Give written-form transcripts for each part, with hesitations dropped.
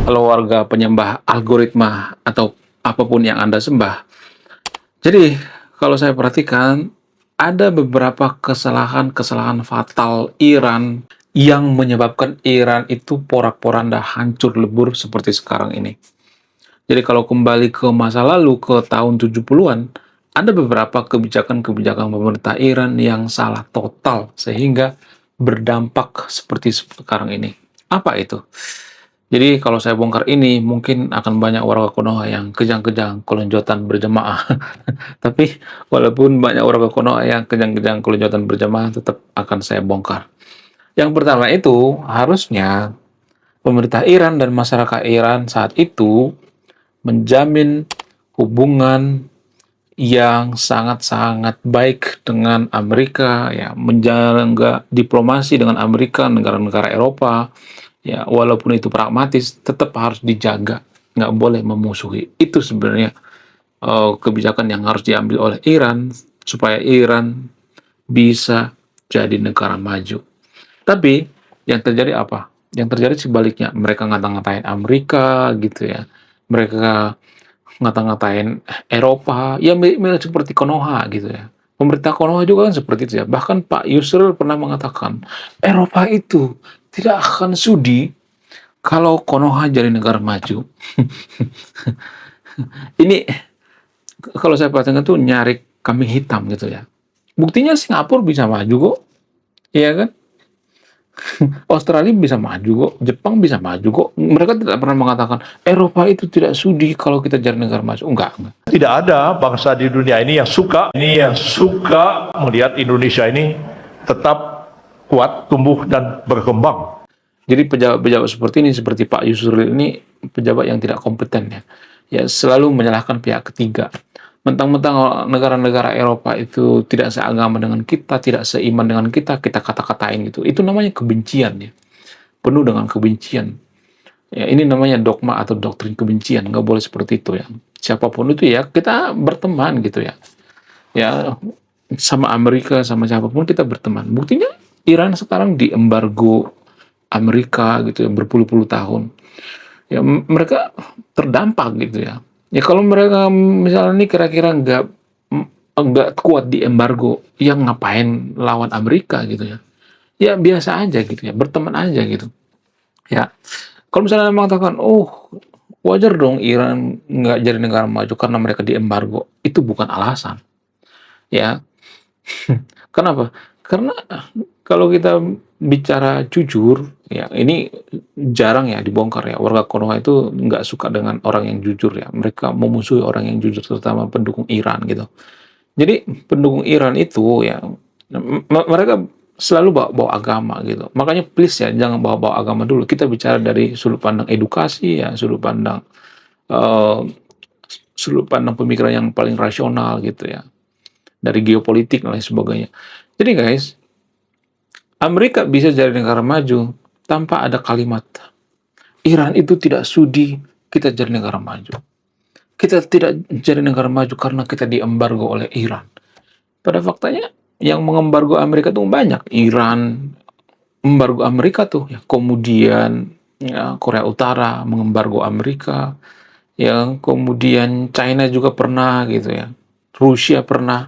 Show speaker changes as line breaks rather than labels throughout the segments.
Kalau warga penyembah algoritma atau apapun yang Anda sembah. Jadi, kalau saya perhatikan, ada beberapa kesalahan-kesalahan fatal Iran yang menyebabkan Iran itu porak-poranda hancur lebur seperti sekarang ini. Jadi kalau kembali ke masa lalu, ke tahun 70-an, ada beberapa kebijakan-kebijakan pemerintah Iran yang salah total sehingga berdampak seperti sekarang ini. Apa itu? Jadi kalau saya bongkar ini, mungkin akan banyak warga Konoha yang kejang-kejang kelonjotan berjamaah. Tapi walaupun banyak warga Konoha yang kejang-kejang kelonjotan berjamaah, tetap akan saya bongkar. Yang pertama itu, harusnya pemerintah Iran dan masyarakat Iran saat itu menjamin hubungan yang sangat-sangat baik dengan Amerika, ya, menjaga diplomasi dengan Amerika, negara-negara Eropa, ya, walaupun itu pragmatis, tetap harus dijaga, nggak boleh memusuhi. Itu sebenarnya kebijakan yang harus diambil oleh Iran supaya Iran bisa jadi negara maju. Tapi yang terjadi apa? Yang terjadi sebaliknya, mereka ngata-ngatain Amerika gitu ya. Mereka ngata-ngatain Eropa, ya mirip seperti Konoha gitu ya. Pemerintah Konoha juga kan seperti itu ya. Bahkan Pak Yusril pernah mengatakan, Eropa itu tidak akan sudi kalau Konoha jadi negara maju. Ini kalau saya perhatikan tuh nyari kambing hitam gitu ya. Buktinya Singapura bisa maju kok, iya kan? Australia bisa maju kok, Jepang bisa maju kok. Mereka tidak pernah mengatakan Eropa itu tidak sudi kalau kita jadi negara maju. Enggak.
Tidak ada bangsa di dunia ini yang suka melihat Indonesia ini tetap kuat, tumbuh dan berkembang.
Jadi pejabat-pejabat seperti ini, seperti Pak Yusril ini, pejabat yang tidak kompeten ya. Ya selalu menyalahkan pihak ketiga. Mentang-mentang negara-negara Eropa itu tidak seagama dengan kita, tidak seiman dengan kita kata-katain gitu. Itu namanya kebencian ya. Penuh dengan kebencian. Ya, ini namanya dogma atau doktrin kebencian. Nggak boleh seperti itu ya. Siapapun itu ya, kita berteman gitu ya. Ya, sama Amerika, sama siapapun kita berteman. Buktinya Iran sekarang diembargo Amerika gitu ya, berpuluh-puluh tahun. Ya, mereka terdampak gitu ya. Ya kalau mereka misalnya ini kira-kira nggak kuat di embargo, yang ngapain lawan Amerika gitu ya. Ya biasa aja gitu ya, berteman aja gitu. Ya, kalau misalnya mengatakan, oh wajar dong Iran nggak jadi negara maju karena mereka diembargo, itu bukan alasan. Ya, kenapa? Karena kalau kita bicara jujur, ya ini jarang ya dibongkar ya. Warga Konoha itu nggak suka dengan orang yang jujur ya. Mereka memusuhi orang yang jujur, terutama pendukung Iran gitu. Jadi pendukung Iran itu ya mereka selalu bawa agama gitu. Makanya please ya jangan bawa-bawa agama dulu. Kita bicara dari sudut pandang edukasi ya, eh, sudut pandang pemikiran yang paling rasional gitu ya. Dari geopolitik dan lain sebagainya. Jadi guys, Amerika bisa jadi negara maju tanpa ada kalimat Iran itu tidak sudi kita jadi negara maju. Kita tidak jadi negara maju karena kita diembargo oleh Iran. Pada faktanya yang mengembargo Amerika itu banyak. Iran embargo Amerika tuh, ya. Kemudian ya, Korea Utara mengembargo Amerika, ya. Kemudian China juga pernah gitu ya. Rusia pernah.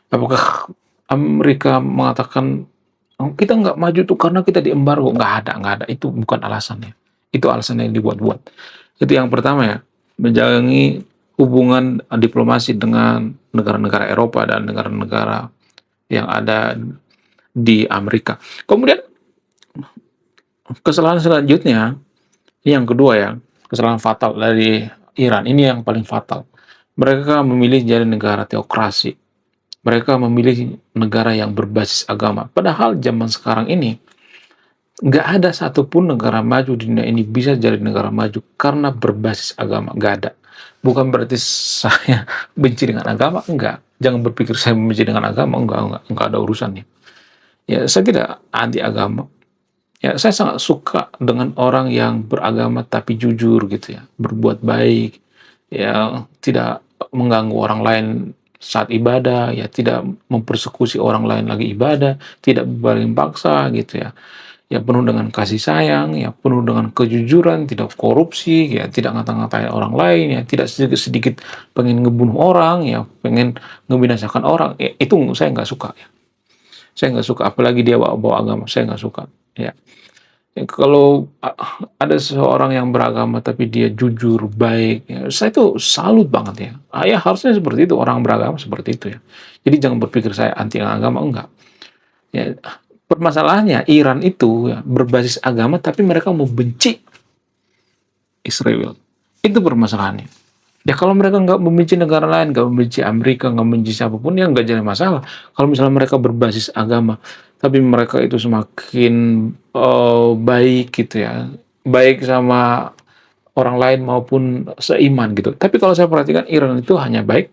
Apakah Amerika mengatakan oh, kita nggak maju tuh karena kita diembargo? Nggak ada. Itu bukan alasannya. Itu alasan yang dibuat-buat. Itu yang pertama ya, menjalani hubungan diplomasi dengan negara-negara Eropa dan negara-negara yang ada di Amerika. Kemudian kesalahan selanjutnya, ini yang kedua ya, kesalahan fatal dari Iran. Ini yang paling fatal. Mereka memilih jadi negara teokrasi. Mereka memilih negara yang berbasis agama. Padahal zaman sekarang ini, nggak ada satupun negara maju di dunia ini bisa jadi negara maju karena berbasis agama. Nggak ada. Bukan berarti saya benci dengan agama, enggak. Jangan berpikir saya benci dengan agama, enggak ada urusannya. Ya, saya tidak anti agama. Ya, saya sangat suka dengan orang yang beragama tapi jujur gitu ya, berbuat baik, ya tidak mengganggu orang lain saat ibadah, ya tidak mempersekusi orang lain lagi ibadah, tidak berbaring paksa gitu ya. ya penuh dengan kasih sayang, ya penuh dengan kejujuran, tidak korupsi, ya tidak ngata-ngatain orang lain, ya tidak sedikit-sedikit pengen ngebunuh orang, ya pengen ngebinasakan orang. Ya, itu saya nggak suka. Ya. Saya nggak suka, apalagi dia bawa agama, saya nggak suka. Ya. Ya, kalau ada seseorang yang beragama tapi dia jujur, baik, ya, saya tuh salut banget ya. Ya harusnya seperti itu, orang beragama seperti itu ya. Jadi jangan berpikir saya anti agama, enggak. Ya, permasalahannya Iran itu ya, berbasis agama tapi mereka membenci Israel. Itu permasalahannya. Ya kalau mereka nggak membenci negara lain, nggak membenci Amerika, nggak membenci siapapun, ya nggak jadi masalah. Kalau misalnya mereka berbasis agama, tapi mereka itu semakin baik gitu ya, baik sama orang lain maupun seiman gitu. Tapi kalau saya perhatikan Iran itu hanya baik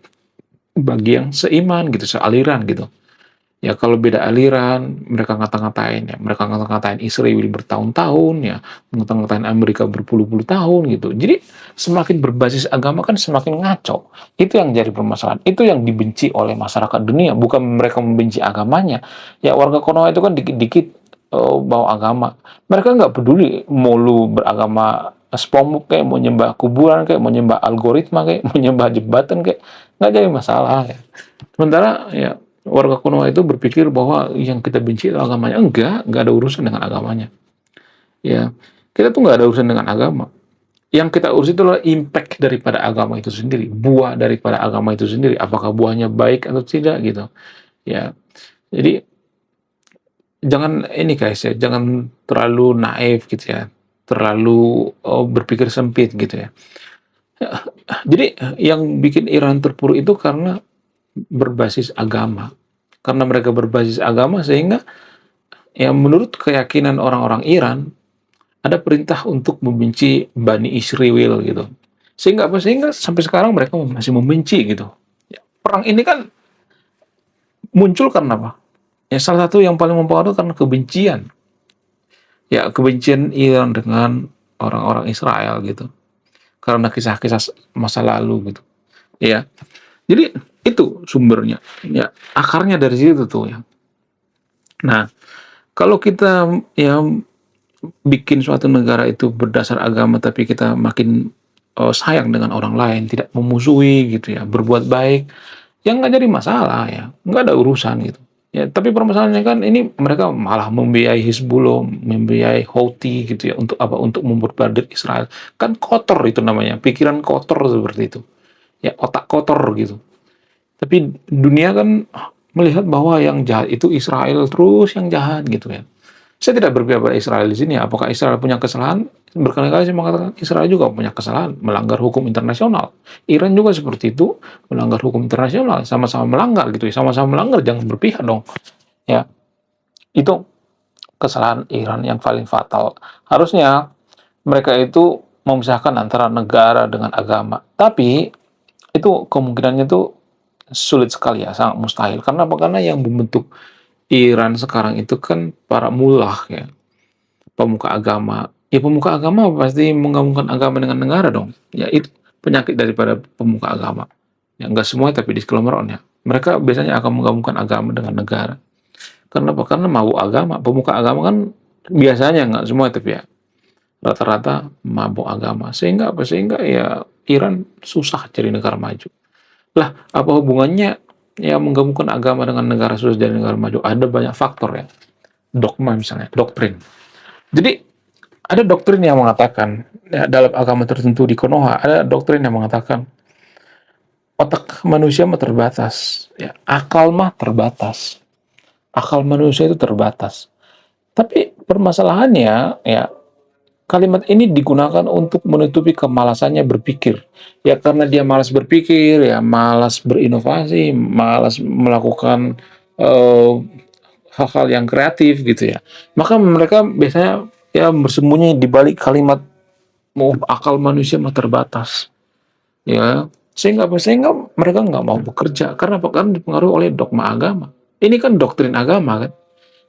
bagi yang seiman gitu, sealiran gitu. Ya kalau beda aliran, mereka ngata-ngatain ya, mereka ngata-ngatain Israel bertahun-tahun ya, ngata-ngatain Amerika berpuluh-puluh tahun gitu. Jadi semakin berbasis agama kan semakin ngaco. Itu yang jadi permasalahan. Itu yang dibenci oleh masyarakat dunia, bukan mereka membenci agamanya. Ya warga Konoha itu kan dikit-dikit bawa agama. Mereka nggak peduli mau lu beragama SpongeBob kayak mau nyembah kuburan kayak mau nyembah algoritma kayak mau nyembah jembatan kayak nggak jadi masalah ya. Sementara ya warga Konoha itu berpikir bahwa yang kita benci itu agamanya. Enggak ada urusan dengan agamanya. Ya, kita tuh nggak ada urusan dengan agama. Yang kita urus itu adalah impact daripada agama itu sendiri, buah daripada agama itu sendiri. Apakah buahnya baik atau tidak gitu. Ya, jadi jangan ini guys ya, jangan terlalu naif gitu ya, terlalu berpikir sempit gitu ya. Jadi yang bikin Iran terpuruk itu karena berbasis agama. Karena mereka berbasis agama sehingga ya menurut keyakinan orang-orang Iran ada perintah untuk membenci Bani Israel gitu. Sehingga apa? Sehingga sampai sekarang mereka masih membenci gitu. Ya, perang ini kan muncul karena apa? Ya salah satu yang paling mempengaruhi karena kebencian. Ya kebencian Iran dengan orang-orang Israel gitu. Karena kisah-kisah masa lalu gitu. Ya. Jadi itu sumbernya. Ya, akarnya dari situ tuh ya. Nah, kalau kita ya bikin suatu negara itu berdasar agama tapi kita makin sayang dengan orang lain, tidak memusuhi gitu ya, berbuat baik, ya nggak jadi masalah ya, nggak ada urusan gitu. Ya, tapi permasalahannya kan ini mereka malah membiayai Hizbullah, membiayai Houthi gitu ya, untuk apa? Untuk memperbaiki Israel. Kan kotor itu namanya, pikiran kotor seperti itu. Ya, otak kotor gitu. Tapi dunia kan melihat bahwa yang jahat itu Israel terus yang jahat gitu ya. Saya tidak berpihak pada Israel di sini. Apakah Israel punya kesalahan? Berkali-kali saya mengatakan Israel juga punya kesalahan, melanggar hukum internasional. Iran juga seperti itu, melanggar hukum internasional, sama-sama melanggar gitu ya, sama-sama melanggar, jangan berpihak dong. Ya, itu kesalahan Iran yang paling fatal. Harusnya mereka itu memisahkan antara negara dengan agama. Tapi itu kemungkinannya itu sulit sekali ya, sangat mustahil. Karena apa? Karena yang membentuk Iran sekarang itu kan para mullah ya, pemuka agama. Ya pemuka agama pasti menggabungkan agama dengan negara dong. Ya itu penyakit daripada pemuka agama. Ya enggak semua tapi di sekelumit mereka biasanya akan menggabungkan agama dengan negara. Karena apa? Karena mabuk agama. Pemuka agama kan biasanya enggak semua tapi ya rata-rata mabuk agama. Sehingga apa? Sehingga ya Iran susah jadi negara maju. Lah, apa hubungannya ya menggabungkan agama dengan negara susah jadi negara maju? Ada banyak faktor ya. Dogma misalnya, doktrin. Jadi ada doktrin yang mengatakan ya, dalam agama tertentu di Konoha ada doktrin yang mengatakan otak manusia mah terbatas, ya, akal mah terbatas. Akal manusia itu terbatas. Tapi permasalahannya ya kalimat ini digunakan untuk menutupi kemalasannya berpikir. Ya karena dia malas berpikir, ya malas berinovasi, malas melakukan eh, hal-hal yang kreatif gitu ya. Maka mereka biasanya ya bersembunyi di balik kalimat mau akal manusia mah terbatas. Ya, sehingga apa? Sehingga mereka nggak mau bekerja karena apa? Karena dipengaruhi oleh dogma agama. Ini kan doktrin agama kan.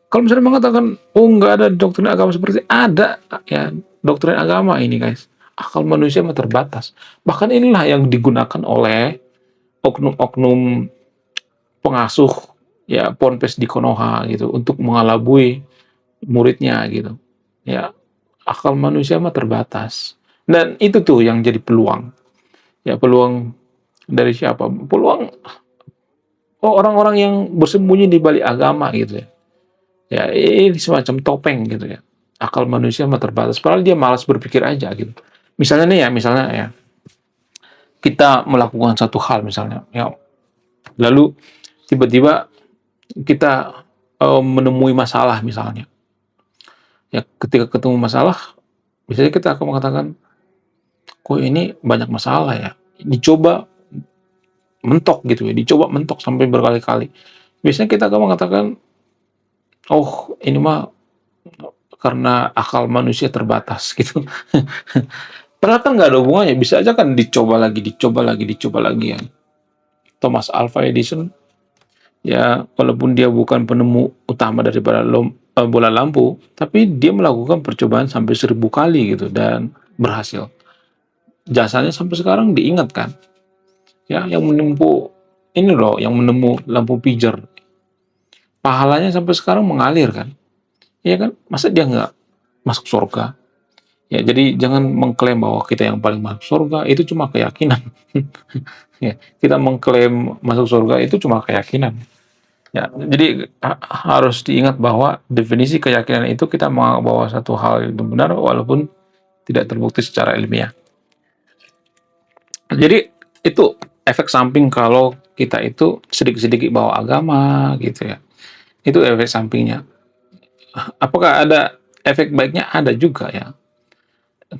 Kalau misalnya mengatakan, oh nggak ada doktrin agama seperti ada ya doktrin agama ini guys. Akal manusia mah terbatas. Bahkan inilah yang digunakan oleh oknum-oknum pengasuh ya ponpes di Konoha gitu untuk mengalabui muridnya gitu. Ya, akal manusia mah terbatas. Dan itu tuh yang jadi peluang. Ya, peluang dari siapa? Peluang orang-orang yang bersembunyi di balik agama gitu ya. Ya, ini semacam topeng gitu ya. Akal manusia mah terbatas. Padahal dia malas berpikir aja gitu. Misalnya ya, kita melakukan satu hal misalnya, ya, lalu tiba-tiba kita menemui masalah misalnya. Ya, ketika ketemu masalah, biasanya kita akan mengatakan, kok ini banyak masalah ya. Dicoba mentok gitu ya, dicoba mentok sampai berkali-kali. Biasanya kita akan mengatakan, oh ini mah karena akal manusia terbatas gitu. Padahal kan nggak ada hubungannya, bisa aja kan dicoba lagi, dicoba lagi, dicoba lagi ya. Thomas Alva Edison, ya walaupun dia bukan penemu utama daripada bola lampu, tapi dia melakukan percobaan sampai 1000 kali gitu dan berhasil. Jasanya sampai sekarang diingat kan, ya yang menempuh ini loh, yang menemu lampu pijar, pahalanya sampai sekarang mengalir kan, ya kan, masa dia nggak masuk surga? Ya, jadi jangan mengklaim bahwa kita yang paling masuk surga, itu cuma keyakinan. Ya, kita mengklaim masuk surga itu cuma keyakinan. Ya, jadi harus diingat bahwa definisi keyakinan itu kita mau bahwa satu hal itu benar walaupun tidak terbukti secara ilmiah. Jadi itu efek samping kalau kita itu sedikit-sedikit bawa agama gitu ya. Itu efek sampingnya. Apakah ada efek baiknya? Ada juga ya.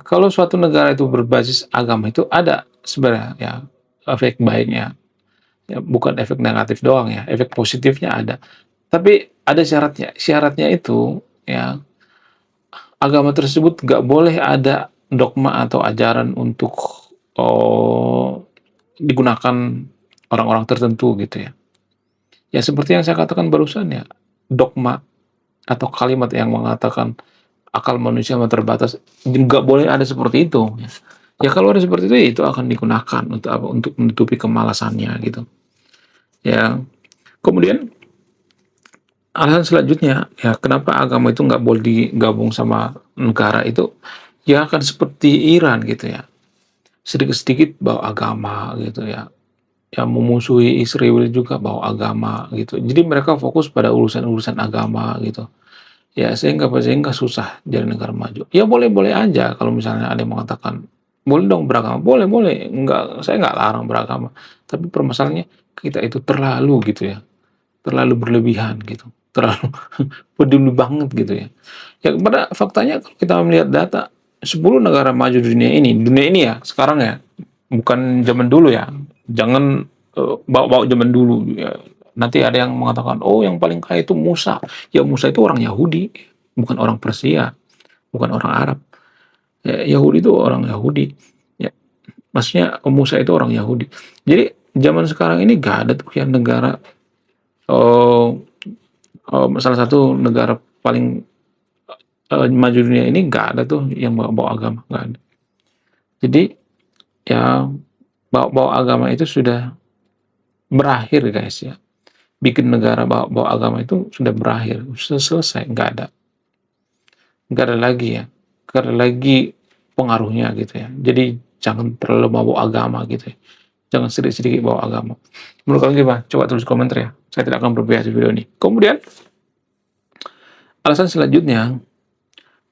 Kalau suatu negara itu berbasis agama itu ada sebenarnya ya efek baiknya. Ya, bukan efek negatif doang ya, efek positifnya ada. Tapi ada syaratnya. Syaratnya itu ya agama tersebut nggak boleh ada dogma atau ajaran untuk digunakan orang-orang tertentu gitu ya. Ya seperti yang saya katakan barusan ya, dogma atau kalimat yang mengatakan akal manusia terbatas, nggak boleh ada seperti itu. Ya kalau ada seperti itu, ya itu akan digunakan untuk apa? Untuk menutupi kemalasannya gitu. Ya, kemudian alasan selanjutnya, ya kenapa agama itu nggak boleh digabung sama negara itu, ya akan seperti Iran gitu ya. Sedikit-sedikit bawa agama gitu ya. Yang memusuhi Israel juga bawa agama gitu. Jadi mereka fokus pada urusan-urusan agama gitu. Ya sehingga susah jadi negara maju. Ya boleh-boleh aja kalau misalnya ada yang mengatakan, boleh dong beragama, boleh boleh, enggak, saya nggak larang beragama. Tapi permasalahannya kita itu terlalu gitu ya, terlalu berlebihan gitu, terlalu peduli banget gitu ya. Ya pada faktanya kalau kita melihat data 10 negara maju dunia ini ya sekarang ya, bukan zaman dulu ya, jangan bawa-bawa zaman dulu ya. Nanti ada yang mengatakan, oh yang paling kaya itu Musa. Ya Musa itu orang Yahudi, bukan orang Persia, bukan orang Arab. Ya, Yahudi itu orang Yahudi. Ya, maksudnya Musa itu orang Yahudi. Jadi zaman sekarang ini gak ada tuh yang negara, oh, salah satu negara paling maju dunia ini gak ada tuh yang bawa agama, gak ada. Jadi ya bawa agama itu sudah berakhir guys ya. Bikin negara bawa agama itu sudah berakhir, sudah selesai, nggak ada lagi ya, nggak ada lagi pengaruhnya gitu ya. Jadi jangan terlalu bawa agama gitu ya, jangan sedikit-sedikit bawa agama. Menurut kalian gimana? Coba tulis komentar ya, saya tidak akan berbahas di video ini. Kemudian alasan selanjutnya,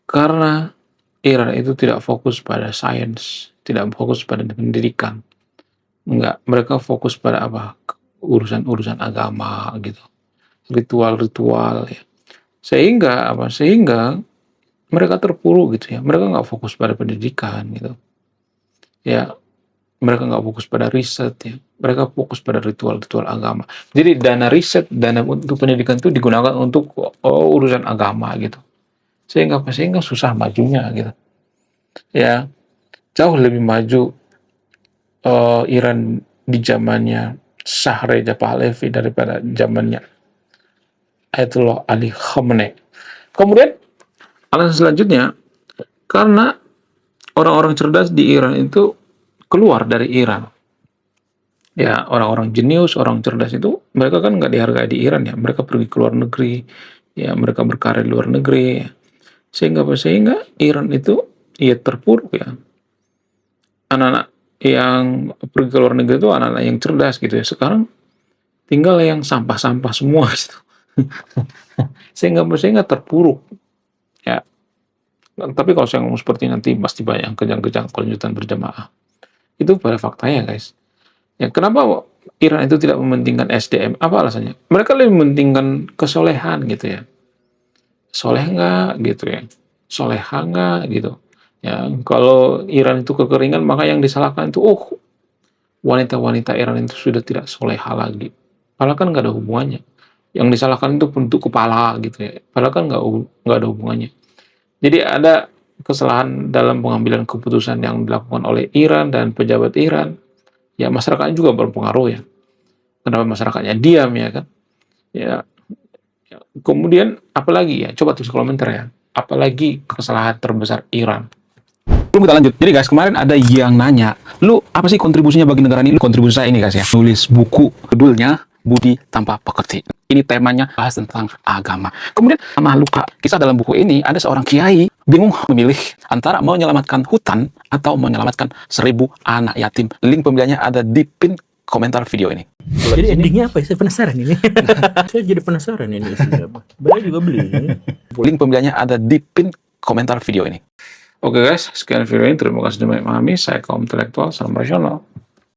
karena Iran itu tidak fokus pada sains, tidak fokus pada pendidikan, enggak, mereka fokus pada apa? Urusan-urusan agama gitu, ritual-ritual ya. Sehingga apa? Sehingga mereka terpuruk gitu ya. Mereka nggak fokus pada pendidikan gitu. Ya, mereka nggak fokus pada riset ya. Mereka fokus pada ritual-ritual agama. Jadi dana riset, dana untuk pendidikan itu digunakan untuk urusan agama gitu. Sehingga apa? Sehingga susah majunya gitu. Ya, jauh lebih maju Iran di zamannya Shah Reza Pahlavi daripada zamannya Ayatollah Ali Khamenei. Kemudian alasan selanjutnya, karena orang-orang cerdas di Iran itu keluar dari Iran. Ya, orang-orang jenius, orang cerdas itu, mereka kan nggak dihargai di Iran ya. Mereka pergi ke luar negeri, ya mereka berkarir di luar negeri, ya. Sehingga Iran itu ya terpuruk ya. Anak-anak yang pergi ke luar negeri itu anak-anak yang cerdas gitu ya. Sekarang tinggal yang sampah-sampah semua gitu. Sehingga terpuruk ya. Tapi kalau saya ngomong seperti nanti pasti banyak yang kejang-kejang kelanjutan berjamaah. Itu pada faktanya guys. Ya, kenapa Iran itu tidak mementingkan SDM? Apa alasannya? Mereka lebih mementingkan kesolehan gitu ya. Soleh nggak gitu ya. Soleha nggak gitu. Ya, kalau Iran itu kekeringan, maka yang disalahkan itu, oh, wanita-wanita Iran itu sudah tidak soleha lagi. Padahal kan nggak ada hubungannya. Yang disalahkan itu bentuk kepala gitu ya. Padahal kan nggak ada hubungannya. Jadi ada kesalahan dalam pengambilan keputusan yang dilakukan oleh Iran dan pejabat Iran. Ya masyarakatnya juga berpengaruh ya. Kenapa masyarakatnya diam ya kan? Ya, ya. Kemudian apalagi ya? Coba tulis komentar ya. Apalagi kesalahan terbesar Iran? Belum kita lanjut. Jadi guys, kemarin ada yang nanya, lu apa sih kontribusinya bagi negara ini? Kontribusi saya ini guys ya, nulis buku, judulnya Budi Tanpa Pekerti. Ini temanya bahas tentang agama. Kemudian sama luka, kisah dalam buku ini ada seorang kiai bingung memilih antara menyelamatkan hutan atau menyelamatkan 1000 anak yatim. Link pembeliannya ada di pin komentar video ini.
Jadi endingnya apa ya? Saya penasaran ini. Saya jadi penasaran ini isinya apa. Bella juga beli ini.
Link pembeliannya ada di pin komentar video ini. Oke guys, sekian video ini. Terima kasih sudah memahami. Saya kaum intelektual, salam rasional.